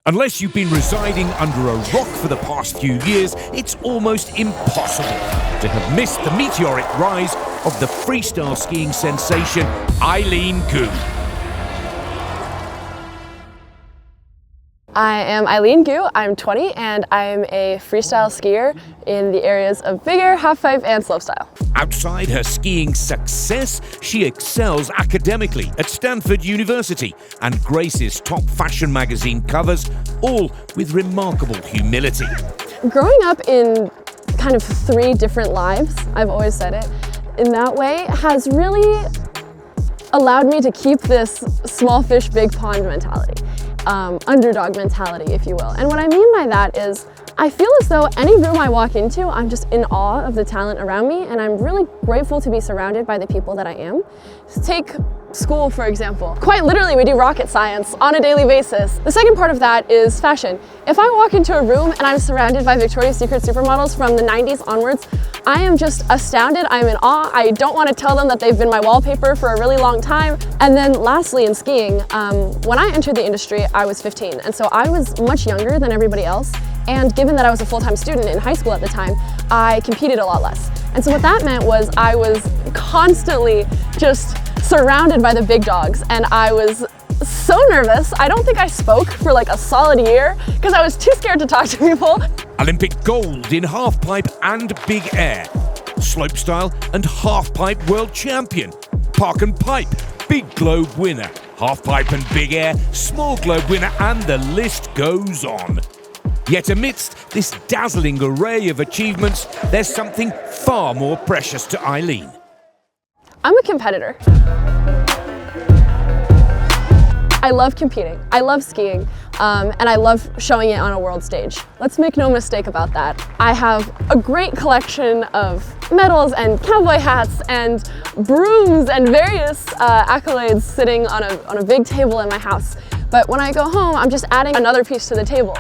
Unless you've been residing under a rock for the past few years, it's almost impossible to have missed the meteoric rise of the freestyle skiing sensation Eileen Gu. I am Eileen Gu, I'm 20 and I'm a freestyle skier in the areas of big air, halfpipe and slopestyle. Outside her skiing success, she excels academically at Stanford University and graces top fashion magazine covers, all with remarkable humility. Growing up in kind of 3 different lives, I've always said it, in that way has really allowed me to keep this small fish, big pond mentality. Underdog mentality, if you will. And what I mean by that is I feel as though any room I walk into, I'm just in awe of the talent around me, and I'm really grateful to be surrounded by the people that I am. Take school, for example. Quite literally, we do rocket science on a daily basis. The second part of that is fashion. If I walk into a room and I'm surrounded by Victoria's Secret supermodels from the 90s onwards, I am just astounded, I'm in awe. I don't want to tell them that they've been my wallpaper for a really long time. And then lastly, in skiing, when I entered the industry, I was 15. And so I was much younger than everybody else. And given that I was a full-time student in high school at the time, I competed a lot less. And so what that meant was I was constantly just surrounded by the big dogs, and I was so nervous. I don't think I spoke for like a solid year because I was too scared to talk to people. Olympic gold in halfpipe and big air, slopestyle and halfpipe world champion, park and pipe, big globe winner, halfpipe and big air, small globe winner, and the list goes on. Yet amidst this dazzling array of achievements, there's something far more precious to Eileen. I'm a competitor. I love competing, I love skiing, and I love showing it on a world stage. Let's make no mistake about that. I have a great collection of medals and cowboy hats and brooms and various accolades sitting on a big table in my house. But when I go home, I'm just adding another piece to the table.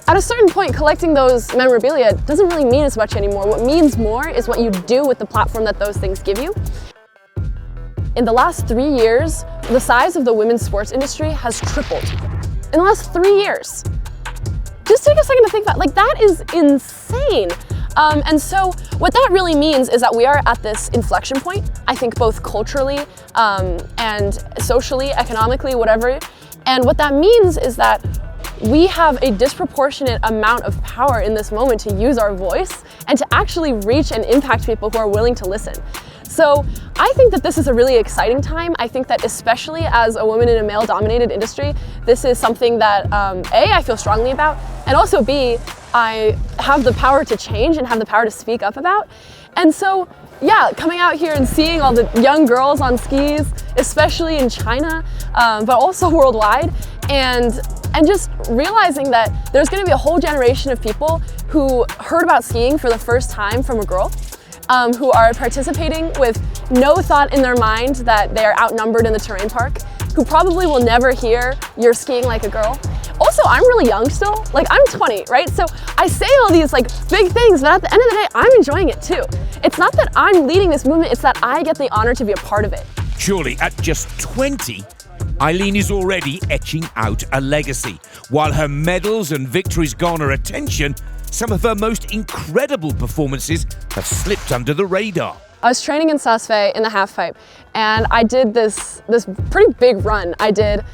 At a certain point, collecting those memorabilia doesn't really mean as much anymore. What means more is what you do with the platform that those things give you. In the last 3 years, the size of the women's sports industry has tripled. In the last 3 years. Just take a second to think about, like, that is insane. And so what that really means is that we are at this inflection point, I think both culturally and socially, economically, whatever. And what that means is that we have a disproportionate amount of power in this moment to use our voice and to actually reach and impact people who are willing to listen. So I think that this is a really exciting time. I think that especially as a woman in a male-dominated industry, this is something that A, I feel strongly about, and also B, I have the power to change and have the power to speak up about. And so, yeah, coming out here and seeing all the young girls on skis, especially in China, but also worldwide, and just realizing that there's gonna be a whole generation of people who heard about skiing for the first time from a girl, who are participating with no thought in their mind that they are outnumbered in the terrain park, who probably will never hear "you're skiing like a girl." Also, I'm really young still, like I'm 20, right? So I say all these like big things, but at the end of the day, I'm enjoying it too. It's not that I'm leading this movement, it's that I get the honor to be a part of it. Surely at just 20, Eileen is already etching out a legacy. While her medals and victories garner attention, some of her most incredible performances have slipped under the radar. I was training in Saas-Fee in the halfpipe, and I did this pretty big run. I did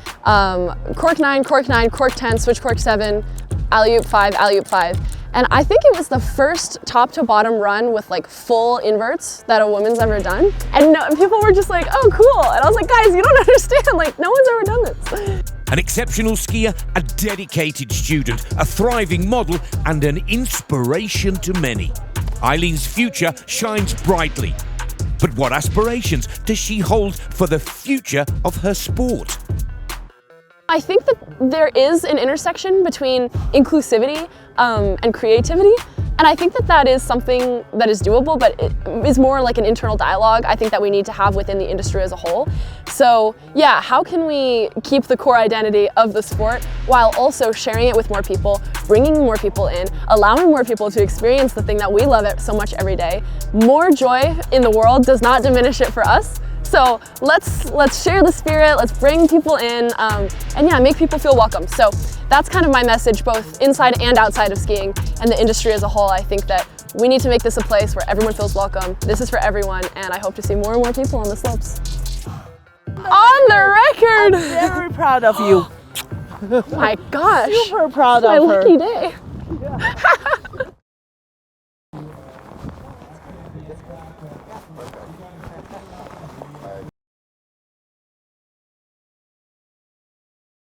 cork 9, cork 10, switch cork 7, alley-oop 5, alley-oop 5. And I think it was the first top to bottom run with like full inverts that a woman's ever done. And people were just like, oh, cool. And I was like, guys, you don't understand. Like, no one's ever done this. An exceptional skier, a dedicated student, a thriving model, and an inspiration to many. Eileen's future shines brightly. But what aspirations does she hold for the future of her sport? I think that there is an intersection between inclusivity and creativity. And I think that that is something that is doable, but it is more like an internal dialogue I think that we need to have within the industry as a whole. So yeah, how can we keep the core identity of the sport while also sharing it with more people, bringing more people in, allowing more people to experience the thing that we love it so much every day. More joy in the world does not diminish it for us. So let's share the spirit, let's bring people in, and yeah, make people feel welcome. So that's kind of my message, both inside and outside of skiing and the industry as a whole. I think that we need to make this a place where everyone feels welcome. This is for everyone, and I hope to see more and more people on the slopes. On the record! I'm very proud of you. My gosh. Super proud My of her. lucky day.